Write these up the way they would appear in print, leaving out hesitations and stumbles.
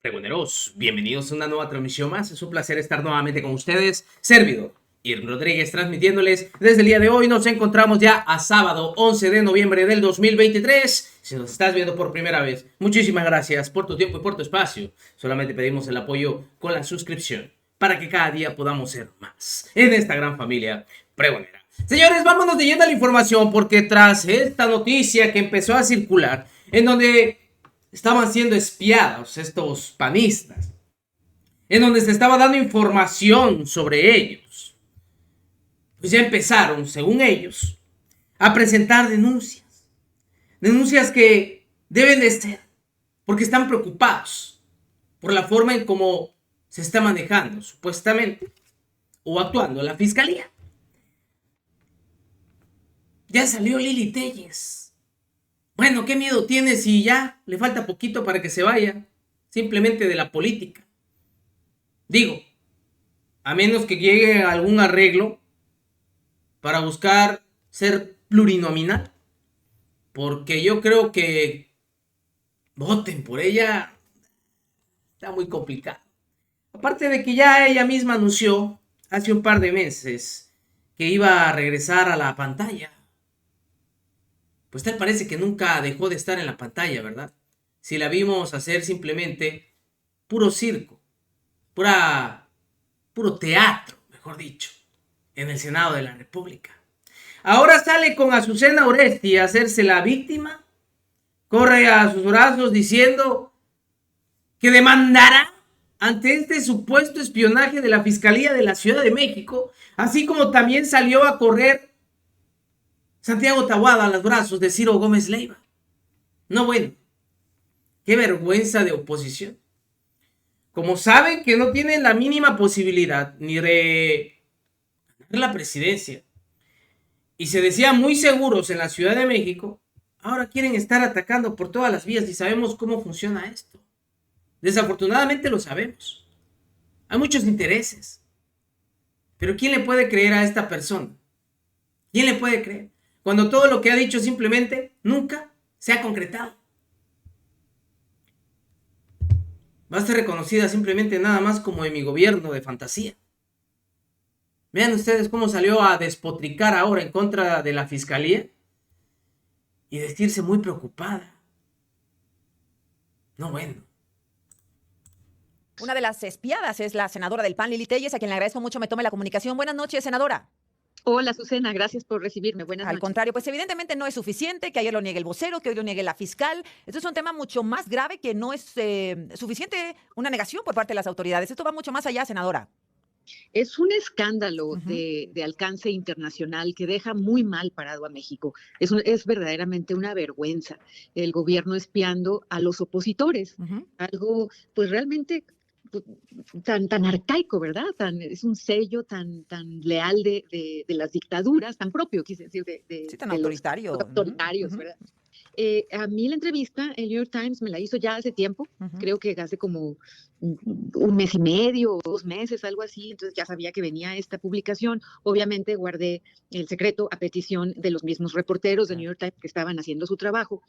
Pregoneros, bienvenidos a una nueva transmisión más. Es un placer estar nuevamente con ustedes. Servidor Irving Rodríguez transmitiéndoles desde el día de hoy. Nos encontramos ya a sábado 11 de noviembre del 2023. Si nos estás viendo por primera vez, muchísimas gracias por tu tiempo y por tu espacio. Solamente pedimos el apoyo con la suscripción para que cada día podamos ser más en esta gran familia pregonera. Señores, vámonos de lleno a la información porque tras esta noticia que empezó a circular en donde estaban siendo espiados estos panistas, en donde se estaba dando información sobre ellos, pues ya empezaron, según ellos, a presentar denuncias que deben de ser, porque están preocupados por la forma en cómo se está manejando, supuestamente, o actuando la fiscalía. Ya salió Lili Téllez. Bueno, ¿qué miedo tiene si ya le falta poquito para que se vaya? Simplemente de la política. Digo, a menos que llegue a algún arreglo para buscar ser plurinominal. Porque yo creo que voten por ella está muy complicado. Aparte de que ya ella misma anunció hace un par de meses que iba a regresar a la pantalla. Pues tal parece que nunca dejó de estar en la pantalla, ¿verdad? Si la vimos hacer simplemente puro circo, puro teatro, mejor dicho, en el Senado de la República. Ahora sale con Azucena Oresti a hacerse la víctima, corre a sus brazos diciendo que demandará ante este supuesto espionaje de la Fiscalía de la Ciudad de México, así como también salió a correr Santiago Taboada a los brazos de Ciro Gómez Leiva. No, bueno, qué vergüenza de oposición. Como saben que no tienen la mínima posibilidad ni de ganar la presidencia, y se decían muy seguros en la Ciudad de México, ahora quieren estar atacando por todas las vías y sabemos cómo funciona esto. Desafortunadamente lo sabemos. Hay muchos intereses. Pero ¿quién le puede creer a esta persona? ¿Quién le puede creer? Cuando todo lo que ha dicho simplemente nunca se ha concretado. Va a ser reconocida simplemente nada más como de mi gobierno de fantasía. Vean ustedes cómo salió a despotricar ahora en contra de la fiscalía y decirse muy preocupada. No, bueno. Una de las espiadas es la senadora del PAN, Lili Téllez, a quien le agradezco mucho me tome la comunicación. Buenas noches, senadora. Hola, Azucena, gracias por recibirme. Buenas noches. Al contrario, pues evidentemente no es suficiente que ayer lo niegue el vocero, que hoy lo niegue la fiscal. Esto es un tema mucho más grave que no es suficiente una negación por parte de las autoridades. Esto va mucho más allá, senadora. Es un escándalo de alcance internacional que deja muy mal parado a México. Es verdaderamente una vergüenza el gobierno espiando a los opositores. Algo, pues realmente tan arcaico, ¿verdad? Es un sello tan leal de las dictaduras, tan propio, quise decir, Sí, tan de autoritario. los autoritarios, ¿verdad? A mí la entrevista, el New York Times me la hizo ya hace tiempo, creo que hace como un mes y medio o 2 meses, algo así, entonces ya sabía que venía esta publicación. Obviamente guardé el secreto a petición de los mismos reporteros de New York Times que estaban haciendo su trabajo,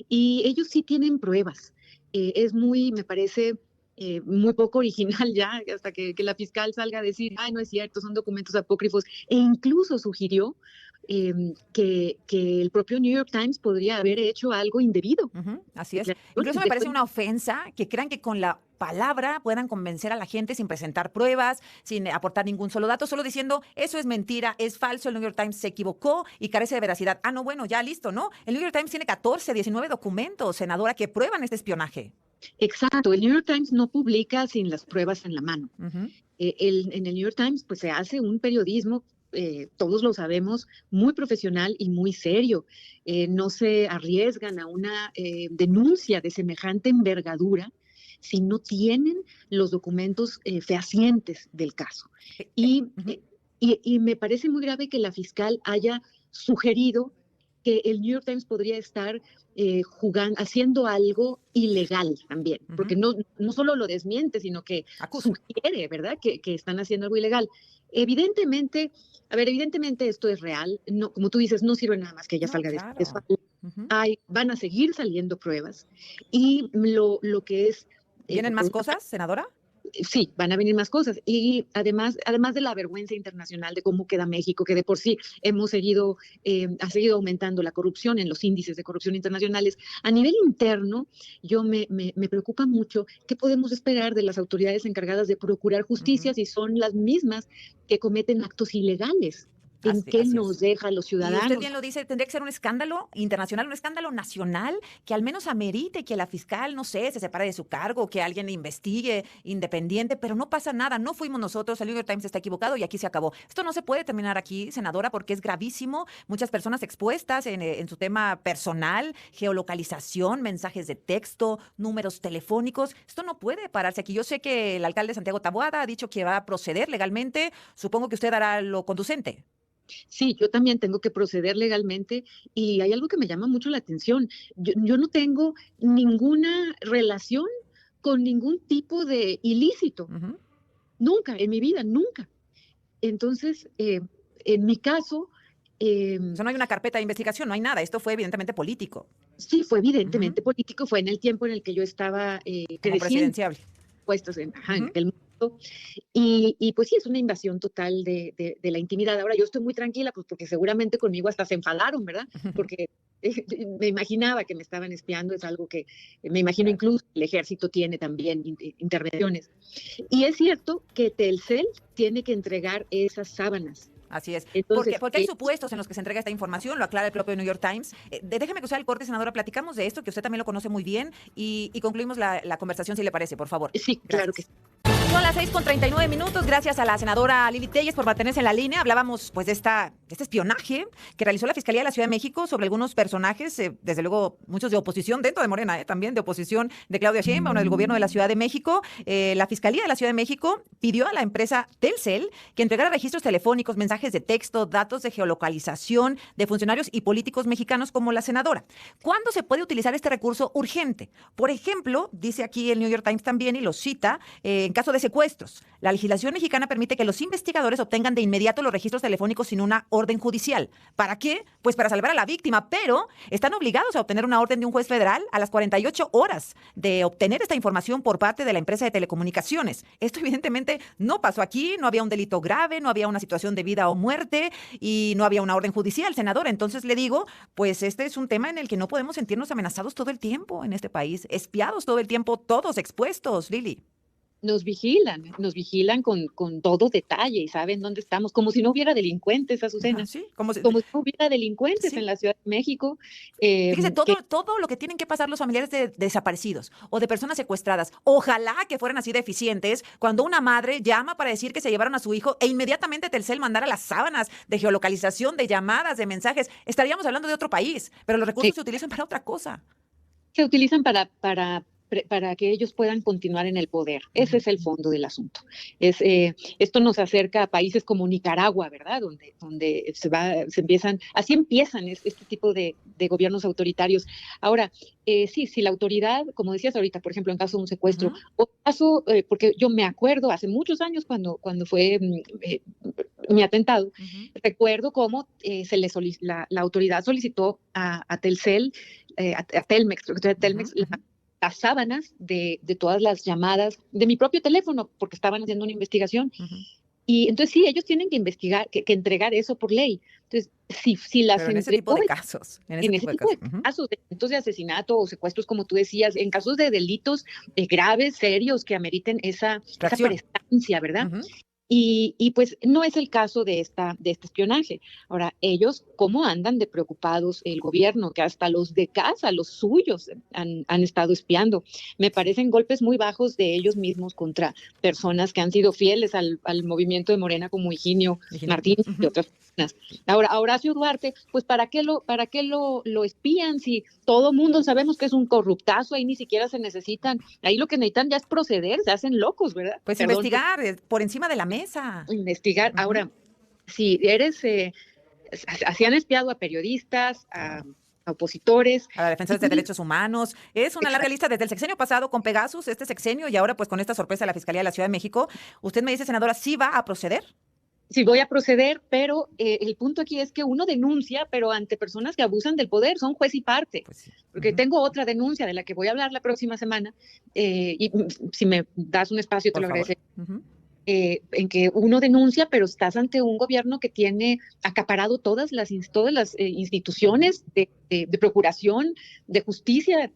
y ellos sí tienen pruebas. Es muy, me parece, muy poco original ya, hasta que la fiscal salga a decir, ay, no es cierto, son documentos apócrifos, e incluso sugirió que el propio New York Times podría haber hecho algo indebido. Así es. Incluso me parece una ofensa que crean que con la palabra puedan convencer a la gente sin presentar pruebas, sin aportar ningún solo dato, solo diciendo eso es mentira, es falso, el New York Times se equivocó y carece de veracidad. Ah, no, bueno, ya listo, ¿no? El New York Times tiene 14, 19 documentos, senadora, que prueban este espionaje. Exacto, el New York Times no publica sin las pruebas en la mano. En el New York Times pues se hace un periodismo, todos lo sabemos, muy profesional y muy serio. No se arriesgan a una denuncia de semejante envergadura si no tienen los documentos fehacientes del caso. Y me parece muy grave que la fiscal haya sugerido que el New York Times podría estar haciendo algo ilegal también, porque no solo lo desmiente, sino que sugiere, ¿verdad?, que están haciendo algo ilegal. Evidentemente, evidentemente esto es real, no, como tú dices, no sirve nada más que ella salga de esto. Van a seguir saliendo pruebas y lo que es... ¿Vienen más cosas, senadora? Sí, van a venir más cosas. Y además de la vergüenza internacional de cómo queda México, que de por sí ha seguido aumentando la corrupción en los índices de corrupción internacionales, a nivel interno, me preocupa mucho qué podemos esperar de las autoridades encargadas de procurar justicia si son las mismas que cometen actos ilegales. ¿En qué nos deja a los ciudadanos? Y usted bien lo dice, tendría que ser un escándalo internacional, un escándalo nacional, que al menos amerite que la fiscal, no sé, se separe de su cargo, que alguien le investigue independiente, pero no pasa nada, no fuimos nosotros, el New York Times está equivocado y aquí se acabó. Esto no se puede terminar aquí, senadora, porque es gravísimo, muchas personas expuestas en su tema personal, geolocalización, mensajes de texto, números telefónicos, esto no puede pararse aquí. Yo sé que el alcalde Santiago Taboada ha dicho que va a proceder legalmente, supongo que usted hará lo conducente. Sí, yo también tengo que proceder legalmente y hay algo que me llama mucho la atención. Yo no tengo ninguna relación con ningún tipo de ilícito. Nunca, en mi vida, nunca. Entonces, en mi caso... no hay una carpeta de investigación, no hay nada. Esto fue evidentemente político. Sí, fue evidentemente político. Fue en el tiempo en el que yo estaba como presidenciable. Puestos en el mundo. Y pues sí, es una invasión total de la intimidad. Ahora yo estoy muy tranquila, pues porque seguramente conmigo hasta se enfadaron, ¿verdad? Porque me imaginaba que me estaban espiando, es algo que me imagino incluso el ejército tiene también intervenciones. Y es cierto que Telcel tiene que entregar esas sábanas. Así es. Entonces, porque hay supuestos en los que se entrega esta información, lo aclara el propio New York Times. Déjeme que usted el corte, senadora, platicamos de esto, que usted también lo conoce muy bien, y concluimos la conversación, si le parece, por favor. Sí, claro que sí. Son las 6:39. Gracias a la senadora Lili Telles por mantenerse en la línea. Hablábamos pues de este espionaje que realizó la Fiscalía de la Ciudad de México sobre algunos personajes, desde luego muchos de oposición dentro de Morena, también de oposición de Claudia Sheinbaum, del gobierno de la Ciudad de México. La Fiscalía de la Ciudad de México pidió a la empresa Telcel que entregara registros telefónicos, mensajes de texto, datos de geolocalización de funcionarios y políticos mexicanos como la senadora. ¿Cuándo se puede utilizar este recurso urgente? Por ejemplo, dice aquí el New York Times también, y lo cita, en caso de secuestros. La legislación mexicana permite que los investigadores obtengan de inmediato los registros telefónicos sin una orden judicial. ¿Para qué? Pues para salvar a la víctima, pero están obligados a obtener una orden de un juez federal a las 48 horas de obtener esta información por parte de la empresa de telecomunicaciones. Esto evidentemente no pasó aquí, no había un delito grave, no había una situación de vida o muerte y no había una orden judicial, senadora. Entonces le digo, pues este es un tema en el que no podemos sentirnos amenazados todo el tiempo en este país, espiados todo el tiempo, todos expuestos, Lili. Nos vigilan con todo detalle y saben dónde estamos, como si no hubiera delincuentes, Azucena. Sí, como si no hubiera delincuentes en la Ciudad de México. Fíjese, todo lo que tienen que pasar los familiares de desaparecidos o de personas secuestradas, ojalá que fueran así de eficientes cuando una madre llama para decir que se llevaron a su hijo e inmediatamente Telcel mandara las sábanas de geolocalización, de llamadas, de mensajes. Estaríamos hablando de otro país, pero los recursos se utilizan para otra cosa. Se utilizan para que ellos puedan continuar en el poder. Ese es el fondo del asunto. Esto nos acerca a países como Nicaragua, ¿verdad? Donde así empiezan este tipo de gobiernos autoritarios. Ahora, si la autoridad, como decías ahorita, por ejemplo, en caso de un secuestro, o caso, porque yo me acuerdo hace muchos años cuando fue mi atentado, recuerdo cómo la autoridad solicitó a Telcel, a Telmex, creo que Telmex, las sábanas de todas las llamadas de mi propio teléfono, porque estaban haciendo una investigación. Y entonces sí, ellos tienen que investigar, que entregar eso por ley. Entonces, si las en ese tipo de casos. En ese tipo de casos, delitos de asesinato o secuestros, como tú decías, en casos de delitos graves, serios, que ameriten esa prestancia, ¿verdad? Y pues no es el caso de este espionaje. Ahora, ellos, ¿cómo andan de preocupados el gobierno? Que hasta los de casa, los suyos, han estado espiando. Me parecen golpes muy bajos de ellos mismos contra personas que han sido fieles al movimiento de Morena, como Higinio Martínez y otras personas. Ahora, a Horacio Duarte, pues ¿para qué lo espían si todo mundo sabemos que es un corruptazo? Ahí ni siquiera se necesitan, ahí lo que necesitan ya es proceder, se hacen locos, ¿verdad? Pues investigar por encima de la mesa. Investigar. Ahora, si eres Así han espiado a periodistas, a opositores. A la defensores de derechos humanos. Es una larga lista desde el sexenio pasado con Pegasus, este sexenio, y ahora pues con esta sorpresa de la Fiscalía de la Ciudad de México. Usted me dice, senadora, ¿sí va a proceder? Sí, voy a proceder, pero el punto aquí es que uno denuncia, pero ante personas que abusan del poder, son juez y parte. Pues sí. Porque tengo otra denuncia de la que voy a hablar la próxima semana, y si me das un espacio, te lo agradeceré. En que uno denuncia, pero estás ante un gobierno que tiene acaparado todas las instituciones de procuración, de justicia,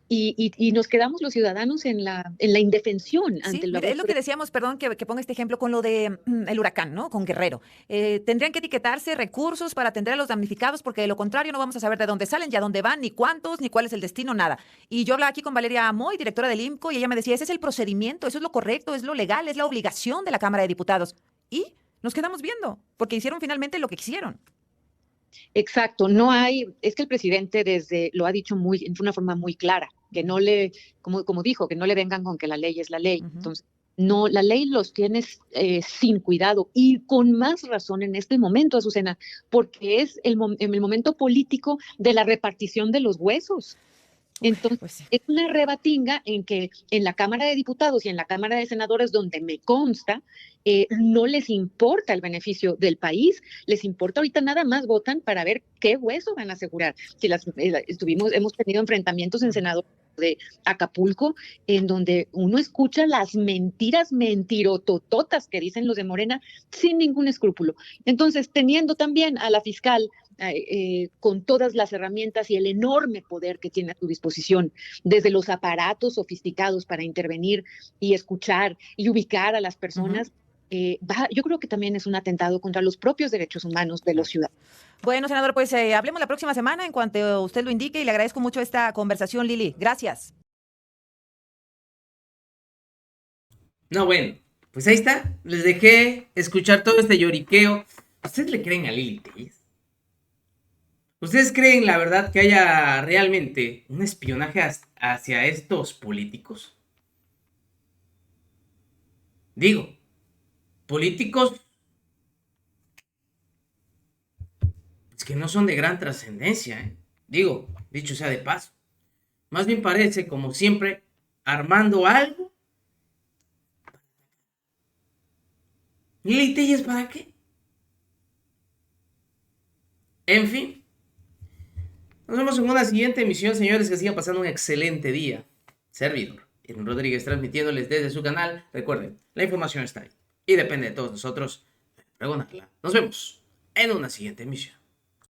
y nos quedamos los ciudadanos en la indefensión Sí, ante mira, es lo que decíamos, perdón que ponga este ejemplo con lo de el huracán, ¿no? Con Guerrero. Tendrían que etiquetarse recursos para atender a los damnificados, porque de lo contrario no vamos a saber de dónde salen, ya dónde van, ni cuántos, ni cuál es el destino, nada. Y yo hablaba aquí con Valeria Amoy, directora del IMCO, y ella me decía, ese es el procedimiento, eso es lo correcto, es lo legal, es la obligación de la Cámara de Diputados. Y nos quedamos viendo, porque hicieron finalmente lo que quisieron. Exacto, es que el presidente lo ha dicho de una forma muy clara, que no como dijo, que no le vengan con que la ley es la ley. Entonces, no, la ley los tiene sin cuidado y con más razón en este momento, Azucena, porque es el momento político de la repartición de los huesos. Entonces, Pues sí. es una rebatinga en que en la Cámara de Diputados y en la Cámara de Senadores, donde me consta, no les importa el beneficio del país, les importa ahorita nada más votan para ver qué hueso van a asegurar. Si hemos tenido enfrentamientos en Senado de Acapulco, en donde uno escucha las mentirotototas que dicen los de Morena sin ningún escrúpulo. Entonces, teniendo también a la fiscal con todas las herramientas y el enorme poder que tiene a tu disposición, desde los aparatos sofisticados para intervenir y escuchar y ubicar a las personas, yo creo que también es un atentado contra los propios derechos humanos de los ciudadanos. Bueno, senador, pues hablemos la próxima semana en cuanto usted lo indique y le agradezco mucho esta conversación, Lili. Gracias. No, bueno, pues ahí está. Les dejé escuchar todo este lloriqueo. ¿Ustedes le creen a Lili Telles? ¿Ustedes creen, la verdad, que haya realmente un espionaje hacia estos políticos? Digo, políticos pues, que no son de gran trascendencia, ¿eh? Digo, dicho sea de paso. Más bien parece, como siempre, armando algo. ¿Lili Telles para qué? En fin. Nos vemos en una siguiente emisión, señores, que sigan pasando un excelente día. Servidor Irving Rodríguez transmitiéndoles desde su canal. Recuerden, la información está ahí y depende de todos nosotros pregonarla. Nos vemos en una siguiente emisión.